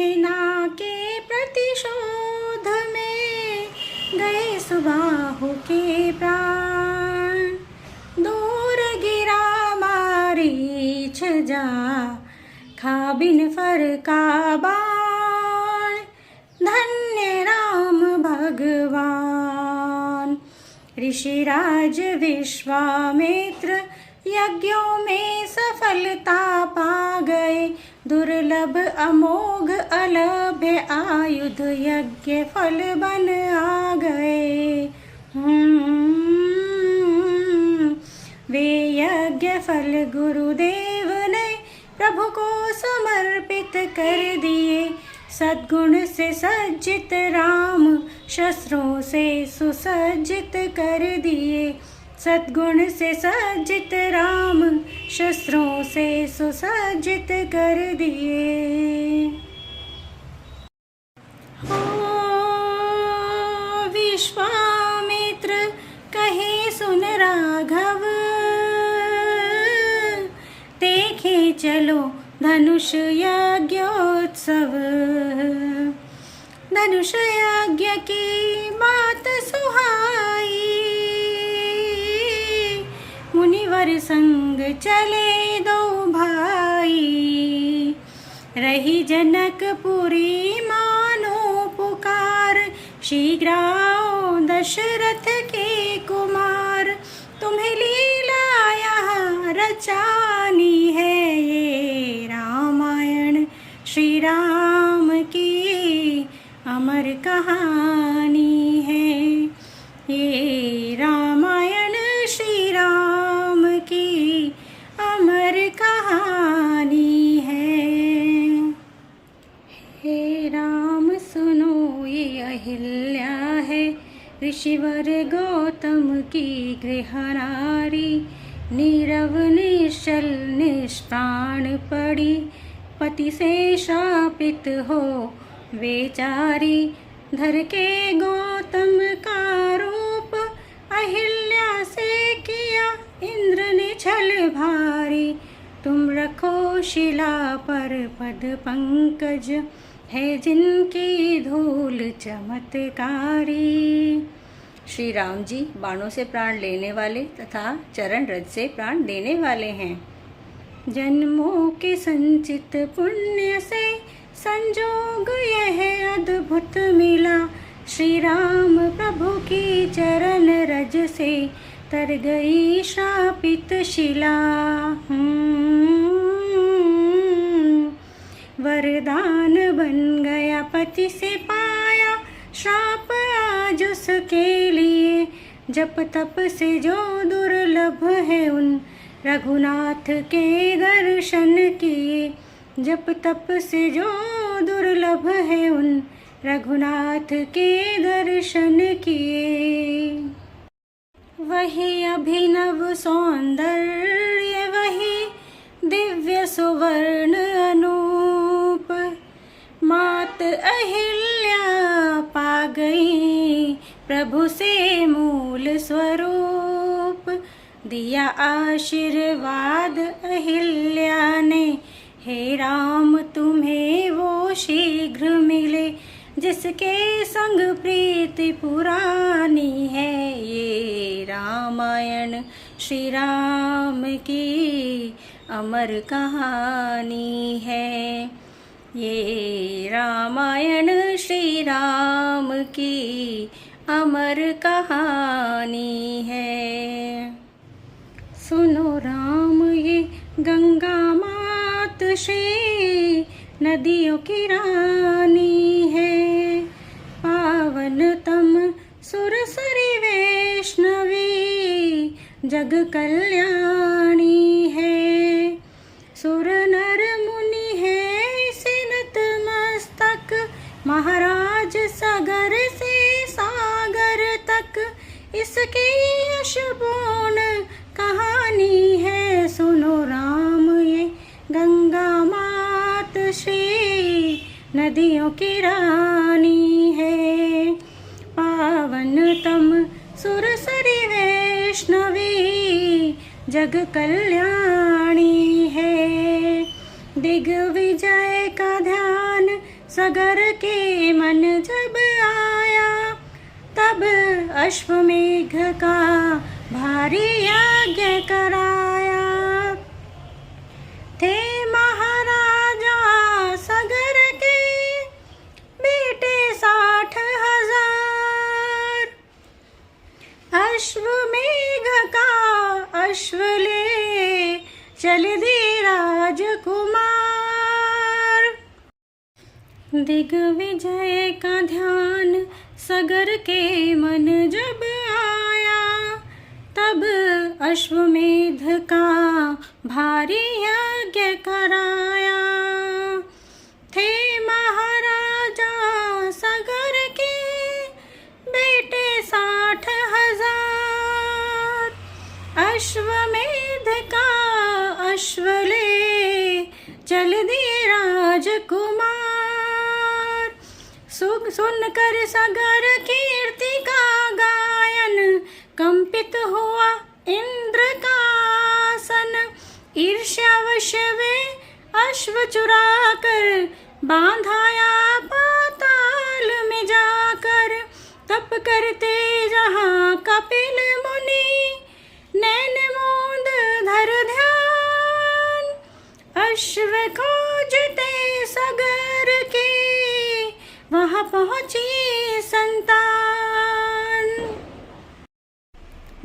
कहना के प्रतिशोध में गए सुबाहु के प्राण। दूर गिरा मारीच जा खाबिन फर का बाण। धन्य राम भगवान। ऋषिराज विश्वामित्र यज्ञों में सफलता पा गए। दुर्लभ अमोघ अलभ्य आयुध यज्ञ फल बन आ गए। वे यज्ञ फल गुरुदेव ने प्रभु को समर्पित कर दिए। सद्गुण से सज्जित राम शस्त्रों से सुसज्जित कर दिए। सद्गुण से सज्जित राम शस्त्रों से सुसज्जित कर दिए। हो विश्वामित्र कहे सुन राघव, देखे चलो धनुष यज्ञोत्सव। धनुष यज्ञ की बात सुहाई, मुनिवर संग चले दो भाई। रही जनकपुरी मानो पुकार, शीघ्र आओ दशरथ के कुमार। तुम्हें लीला यहाँ रचानी है, ये रामायण श्री राम की अमर कहानी है। ये रामायण श्री राम की अमर कहानी है। हे राम सुनो ये अहिल्या है, ऋषिवर गौतम की गृहनारी। नीरव निश्चल निष्प्राण पड़ी, पति से शापित हो बेचारी। धर के गौतम का रूप अहिल्या से किया इंद्र ने छल भारी। तुम रखो शिला पर पद पंकज, है जिनकी धूल चमत्कारी। श्री राम जी बाणों से प्राण लेने वाले तथा चरण रज से प्राण देने वाले हैं। जन्मों के संचित पुण्य से संजोग यह अद्भुत मिला। श्री राम प्रभु की चरण रज से तर गई श्रापित शिला। वरदान बन गया पति से पाया, श्राप आज उसके लिए। जप तप से जो दुर्लभ है उन रघुनाथ के दर्शन किए। जप तप से जो दुर्लभ है उन रघुनाथ के दर्शन किए। वही अभिनव सौंदर्य, वही दिव्य सुवर्ण अनूप। मात अहिल्या पा गई प्रभु से मूल स्वरूप। दिया आशीर्वाद अहिल्या ने, हे राम तुम्हें वो शीघ्र मिले। जिसके संग प्रीति पुरानी है, ये रामायण श्री राम की अमर कहानी है। ये रामायण श्री राम की अमर कहानी है। सुनो राम ये गंगा मात श्री नदियों की रानी है। पावनतम सुरसरी वैष्णवी जग कल्याणी है। सुर नर मुनि है सिनत मस्तक, महाराज सागर से सागर तक इसकी यशपूर्ण कहानी है। सुनो राम ये गंगा मात श्री नदियों की रानी है। पावनतम सुरसरी वैष्णवी जग कल्याणी है। दिग्विजय का ध्यान सगर के मन जब आया, तब अश्वमेघ का भारी यज्ञ कराया। थे महाराजा सगर के बेटे 60,000, अश्वमेघ का अश्व ले चल दिए राजकुमार। दिग्विजय का ध्यान सगर के मन जब आया, तब अश्वमेध का भारी यज्ञ कराया। थे महाराजा सगर के बेटे 60,000, अश्वमेध का अश्व ले चल दिए राजकुमार। सुनकर सगर कीर्ति का गायन, कंपित हुआ इंद्र का आसन। ईर्ष्यावश वे अश्व चुरा कर बांधाया पाताल में जाकर। तप करते जहाँ कपिल मुनि, नैन मूंद धर ध्यान। अश्व खोजते सगर के, वहाँ पहुँची संतान।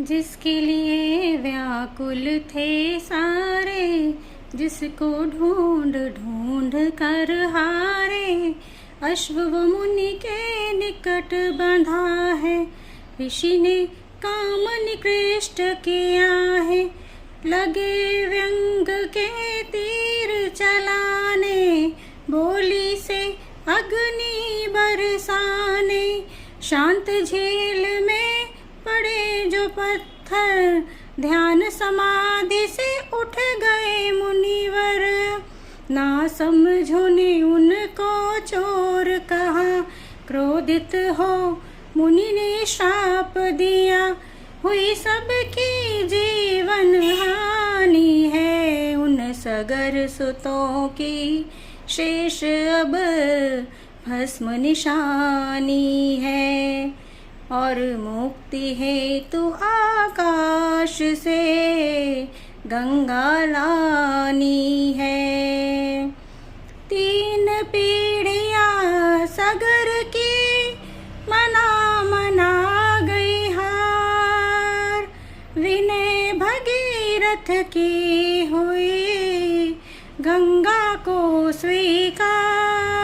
जिसके लिए व्याकुल थे सारे, जिसको ढूंढ ढूंढ कर हारे। अश्व वो मुनि के निकट बंधा है, ऋषि ने काम निकृष्ट किया है। लगे व्यंग के तीर चलाने, बोली से अग्नि बरसाने। शांत झील में पड़े जो पत्थर, ध्यान समाधि से उठ गए मुनिवर। ना समझो ने उनको चोर कहा, क्रोधित हो मुनि ने श्राप दिया। हुई सबकी जीवन हानि है, उन सगर सुतों की शेष अब भस्म निशानी है। और मुक्ति हेतु आकाश से गंगा लानी है। 3 पीढ़ियाँ सगर की मना मना गई हार। विनय भगीरथ की हुई गंगा को स्वीकार।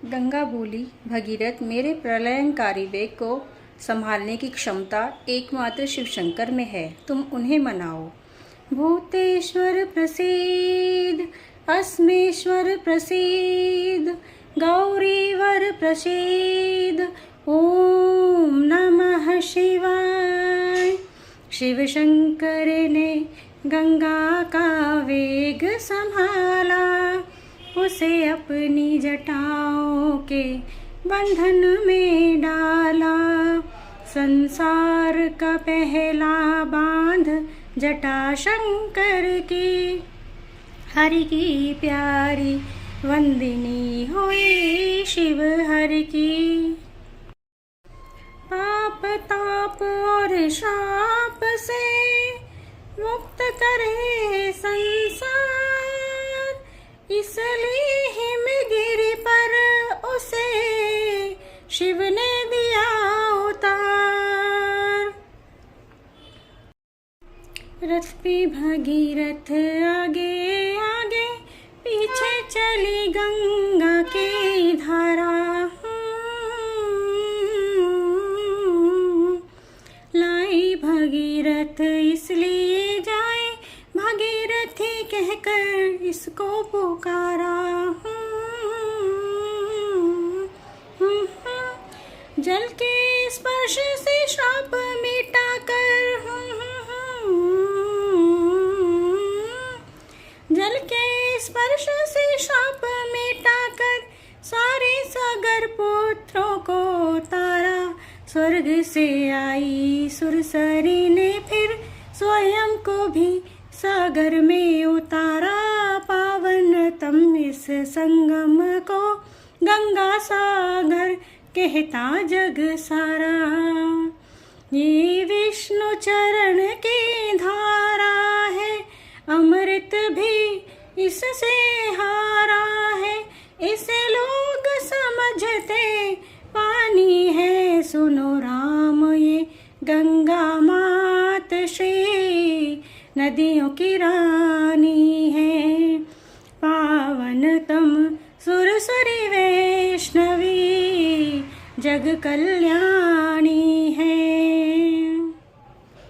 गंगा बोली, भगीरथ, मेरे प्रलयंकारी वेग को संभालने की क्षमता एकमात्र शिव शंकर में है, तुम उन्हें मनाओ। भूतेश्वर प्रसीद, अस्मेश्वर प्रसीद, गौरीवर प्रसीद, ओम नमः शिवाय। शिव शंकर ने गंगा का वेग संभाला, उसे अपनी जटाओं के बंधन में डाला। संसार का पहला बांध जटा शंकर की, हरि की प्यारी वंदिनी हुई शिव हरि की। पाप ताप और शाप से मुक्त करे संसार, इसलिए हिमगिरि पर उसे शिव ने दिया उतार। रथ पे भगीरथ आगे आगे, पीछे चली गंगा की धारा। लाई भगीरथ इसलिए जाए, भगीरथी कहकर इसको पुकारा। जल के स्पर्श से श्राप मिटा कर, जल के स्पर्श से श्राप मिटा कर, सारे सागर पुत्रों को तारा। स्वर्ग से आई सुरसरी ने फिर स्वयं को भी सागर में उतारा। पावन तम इस संगम को गंगा सागर कहता जग सारा। ये विष्णु चरण की धारा है, अमृत भी इससे हारा है। इसे लोग समझते पानी है, सुनो राम ये गंगा मात श्री नदियों की रानी है। पावनतम सुरसरी वैष्णवी जग कल्याणी है।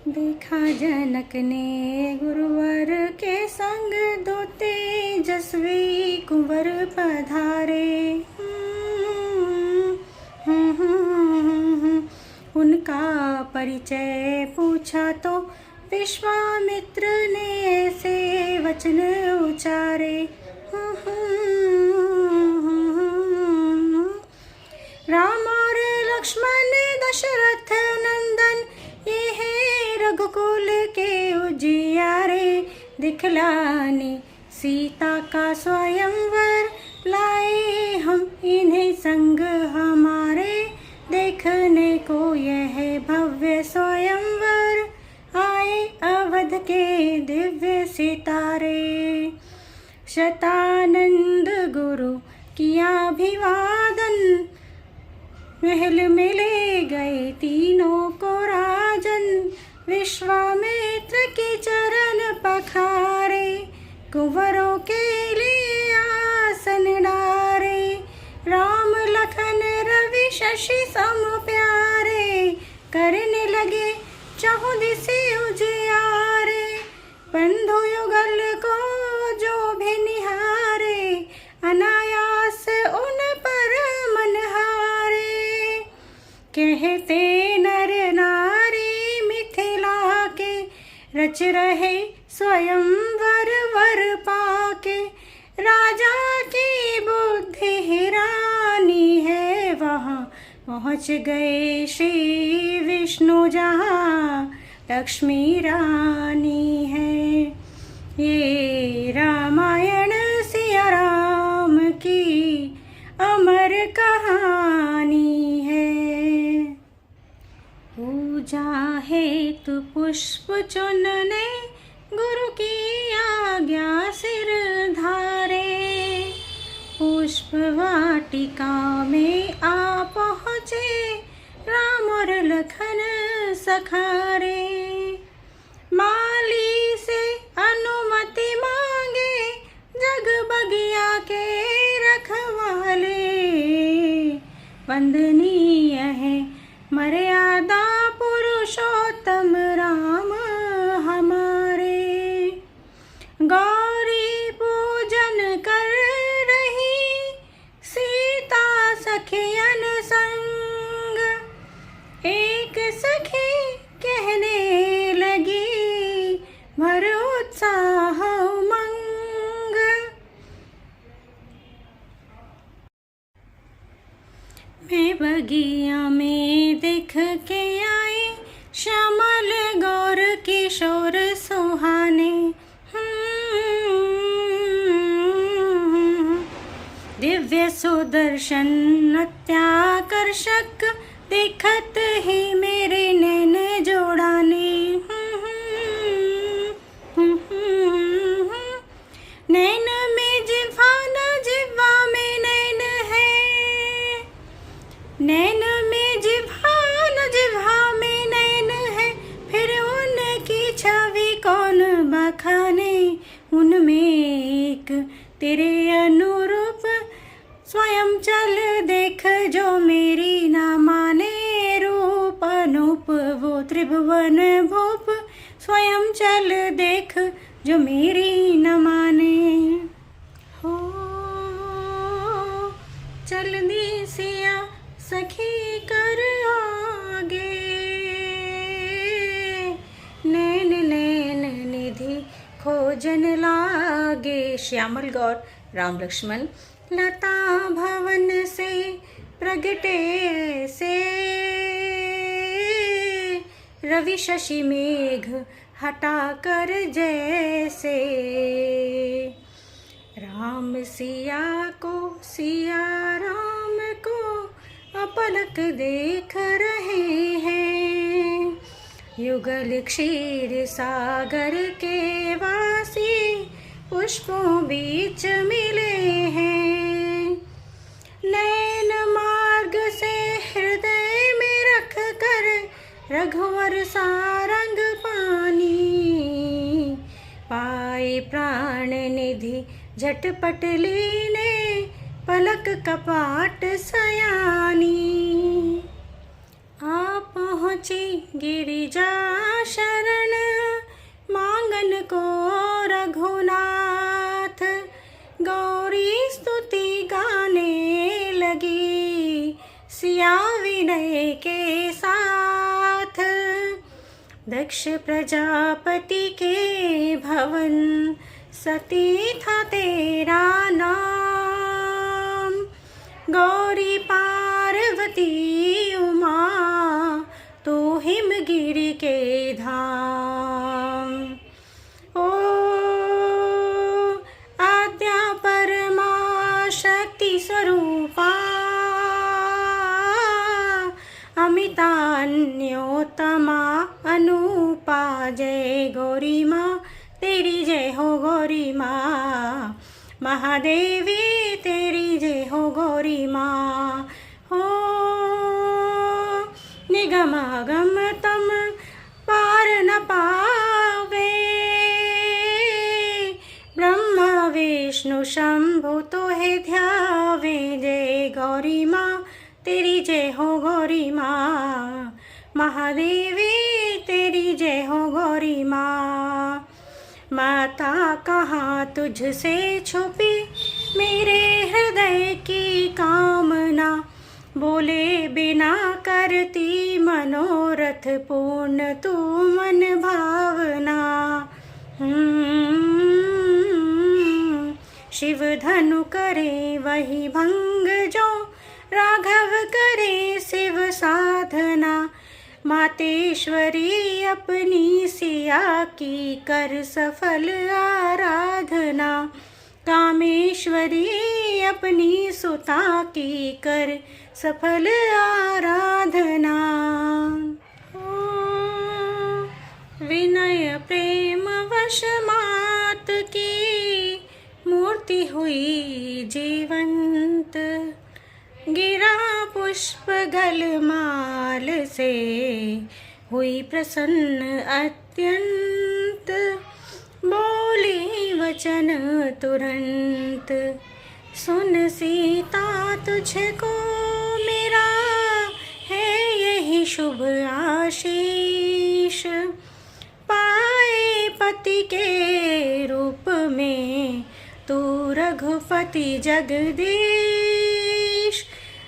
देखा जनक ने गुरुवर के संग दो तेजस्वी कुंवर पधारे। उनका परिचय पूछा तो विश्वामित्र ने से वचन उचारे। राम और लक्ष्मण दशरथ नंदन, ये है रघुकुल के उजियारे। दिखलाने सीता का स्वयंवर, लाए हम इन्हें संग हमारे। देखने को यह भव्य स्वयंवर, आए अवध के दिव्य सितारे। शतानंद गुरु किया अभिवादन, महल में ले गए तीनों को राजन। विश्वामित्र के चरण पखारे, कुंवरों के लिए आसन डारे। राम लखन रवि शशि सम प्यारे, करने लगे चहुदिशे उजियारे। बंधु युगल को जो भी निहारे, अनायास उन पर मन हारे। कहते नर नारी मिथिला के, रच रहे स्वयंवर वर पाके। राजा की बुद्धि हिरानी है, वहाँ पहुँच गए श्री विष्णु जहाँ लक्ष्मी रानी है। ये रामायण सिया राम की अमर कहानी है। पूजा हेतु पुष्प चुनने, गुरु की आज्ञा सिर धारे। पुष्प वाटिका में आ पहुँचे, राम और लखन सखारे। माली से अनुमति मांगे, जग बगिया के रखवाले। वंदनीय है मर्यादा पुरुषोत्तम राम हमारे। गौरी पूजन कर रही सीता सखियन संग। एक सखी कहने लगी, भर उत्साह उमंग। मैं बगिया में देख के आई, श्यामल गौर किशोर सुहाने। दिव्य सुदर्शन अत्याकर्षक, देखत ही मेरे नैन जोड़ाने। नैन में जिह्वा न जिह्वा में नैन है। नैन में जिह्वा न जिह्वा में नैन है, फिर उनकी छवि कौन बखाने। उनमें एक तेरे अनुरूप स्वयं चल देख, जो मेरी ना माने। रूप अनूप वो त्रिभुवन भूप, स्वयं चल देख जो मेरी न माने। हो चल दी सिया सखी कर आगे, नैन नैन निधि खोजन लागे। श्यामल गौर राम लक्ष्मण लता भवन से प्रगटे से, रवि शशि मेघ हटा कर जैसे। राम सिया को, सिया राम को अपलक देख रहे हैं। युगल क्षीर सागर के वासी पुष्पों बीच मिले हैं। नैन मार्ग से हृदय में रख कर रघुवर सारंग पानी, पाए प्राण निधि झटपट लीने पलक कपाट सयानी। आ पहुँची गिरिजा शरण मांगन को रघुनाथ, गौरी स्तुति गाने लगी सिया विनय के साथ। दक्ष प्रजापति के भवन सती था तेरा नाम, गौरी पार्वती उमा तो हिमगिरि के धाम। ओ आद्या परमा शक्ति स्वरूपा, अमितान्योतमा अनूपा, जय गौरी माँ तेरी जय हो गौरी माँ, महादेवी तेरी जय हो गौरी माँ। हो निगम अगम तम पार न पावे, ब्रह्मा विष्णु शंभु तो है ध्यावे, जय गौरी माँ तेरी जय हो गौरी माँ, महादेवी तेरी जय हो गौरी माँ। माता कहाँ तुझसे छुपी मेरे हृदय की कामना, बोले बिना करती मनोरथ पूर्ण तू मन भावना। शिव धनु करे वही भंग जो, राघव करे शिव साधना, मातेश्वरी अपनी सिया की कर सफल आराधना, कामेश्वरी अपनी सुता की कर सफल आराधना। विनय प्रेम वश मात की मूर्ति हुई जीवंत, गिरा पुष्प गलमाल से हुई प्रसन्न अत्यंत, बोली वचन तुरंत, सुन सीता तुझको मेरा है यही शुभ आशीष, पाए पति के रूप में तू रघुपति जगदीश,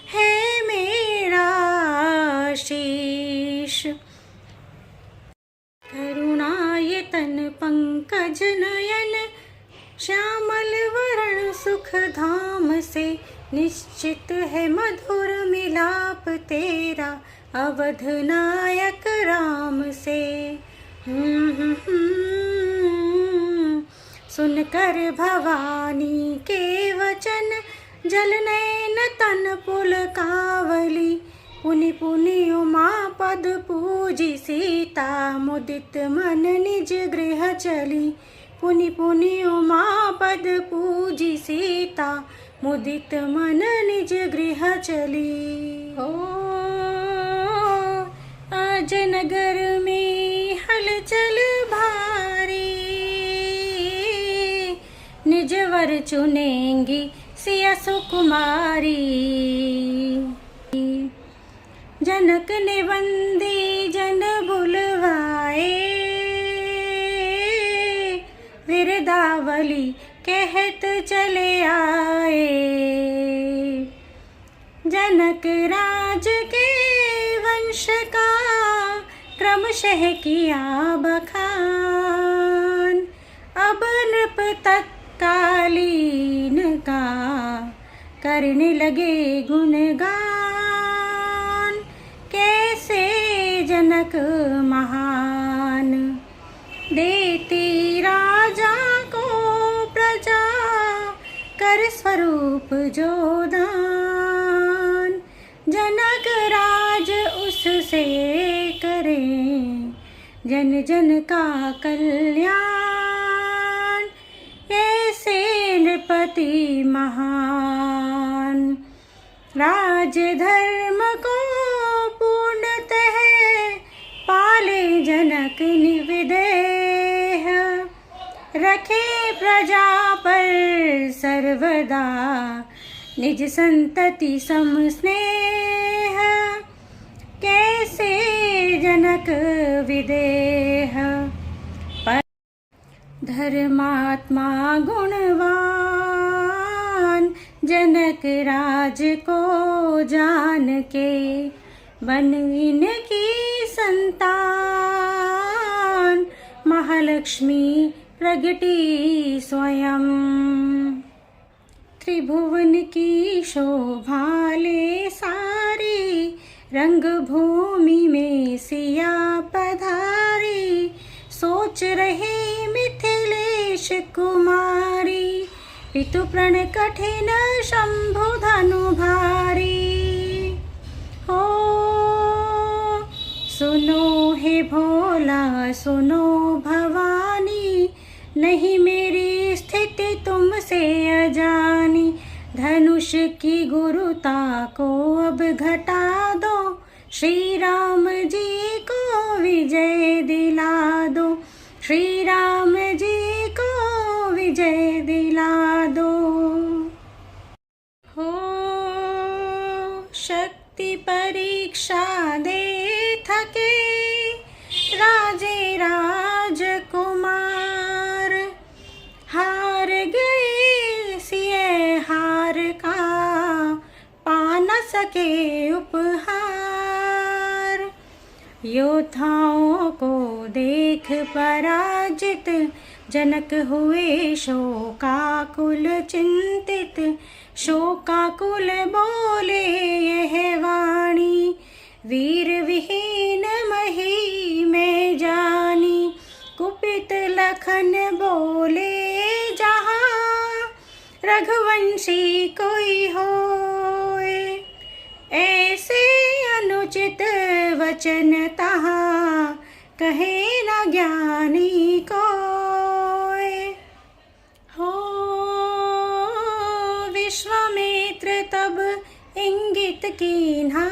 है मेरा आशीष। करुणायतन पंकज नयन, श्यामल वरण सुख धाम से, निश्चित है मधुर मिलाप तेरा अवध नायक राम से। सुनकर भवानी के वचन, जल नैन तन पुलकावली, पुनि पुनि उमा पद पूजी सीता, मुदित मन निज गृह चली, पुनि पुनि उमा पद पूजी सीता, मुदित मन निज गृह चली। ओ आज नगर में हलचल भारी, निज वर चुनेंगी सिया सुकुमारी, जनक ने वंदी जन बुलवाए, विरदावली कहत चले आए, जनक राज के वंश का क्रमशः किया बखान, अब नृप तत्कालीन का करने लगे गुणगान, कैसे जनक महान, देती राजा को प्रजा कर स्वरूप जो दान, जनक राज उससे करें, जन जन का कल्याण। ऐसे नृपति महान, राज धर्म को पूर्णतः पाले जनक निविदेह, रखे प्रजा पर सर्वदा निज संतति सम स्नेह। कैसे जनक विदेह, धर्मात्मा गुणवान, जनक राज को जान के बन इनकी संतान। महालक्ष्मी प्रगटी स्वयं, त्रिभुवन की शोभा ले सारी, रंग भूमि में सिया पधारी। सोच रहे मिथिलेश कुमारी, पितु प्रण कठिन शंभु धनु भारी। हो सुनो हे भोला सुनो भवानी, नहीं मेरी स्थिति तुमसे अजानी। धनुष की गुरुता को अब घटा दो, श्री राम जी को विजय दिला दो, श्री राम जी को विजय दिला दो। हो शक्ति परीक्षा दे थके राजे राजकुमार, हार गए सिए हार का पा न सके उपहार। योद्धाओं को देख पराजित, जनक हुए शोकाकुल चिंतित। शोकाकुल बोले यह वाणी, वीर विहीन मही में जानी। कुपित लखन बोले जहाँ, रघुवंशी कोई होए। ऐसे अनुचित वचन तहाँ, कहे न ज्ञानी कोय। हो विश्वामित्र तब इंगित कीन्हा,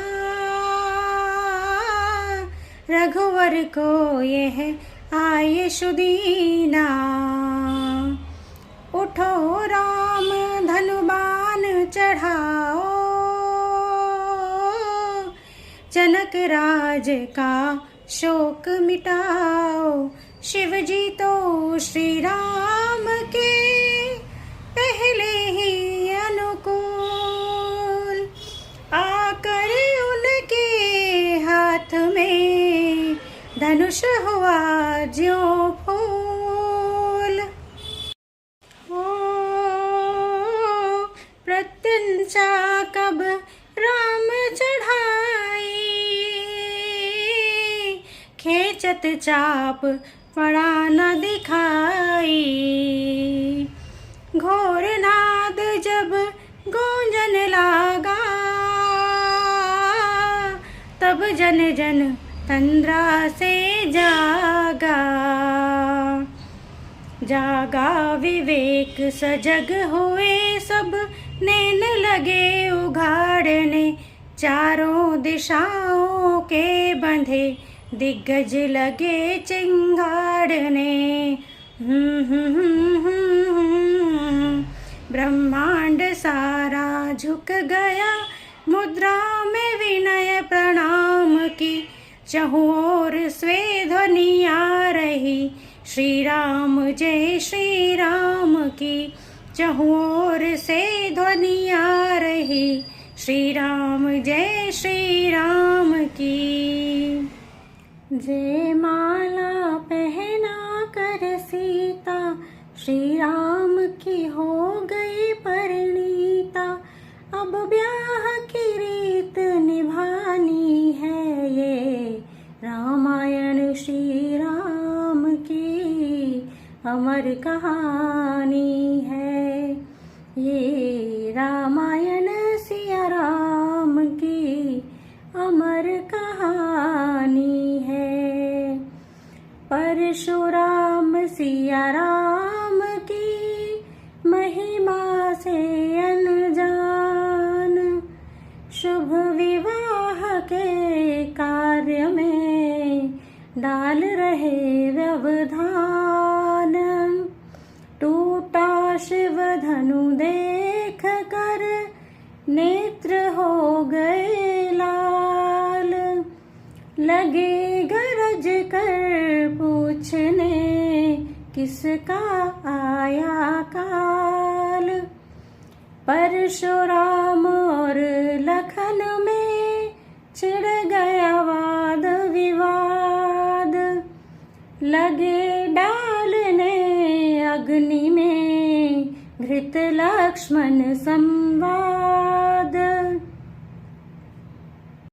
रघुवर को यह आयशु दीना। उठो राम धनुबान चढ़ाओ, जनक राज का शोक मिटाओ। शिव जी तो श्री राम के पहले ही अनुकूल, आकर उनके हाथ में धनुष हुआ ज्यों फूल। हो प्रत्यंचा कब राम चढ़ाई, खेचत चाप पड़ा न दिखाई। घोर नाद जब गूंजन लागा, तब जन जन तंद्रा से जागा। जागा विवेक सजग हुए सब, नैन लगे उघाड़ने। चारों दिशाओं के बंधे दिग्गज लगे चिंगाड़ने। ब्रह्मांड सारा झुक गया, मुद्रा में विनय प्रणाम की। चहुँ ओर स्वे ध्वनि आ रही, श्री राम जय श्री राम की। चहुँ ओर से ध्वनि आ रही, श्री राम जय श्री राम की। जय माला पहना कर सीता, श्री राम की हो गई परिणीता। अब ब्याह की रीत निभानी है, ये रामायण श्री राम की अमर कहानी है। ये रामायण सिया राम की अमर कहानी है। परशुराम सिया राम की महिमा से अनजान, शुभ विवाह के कार्य में डाल रहे व्यवधान। टूटा शिव धनु देख कर नेत्र हो गए लाल, लगे गरज कर पूछने किसका आया काल। परशुराम और लखन में छिड़ गया वाद विवाद, लगे डालने अग्नि में घृत लक्ष्मण संवाद।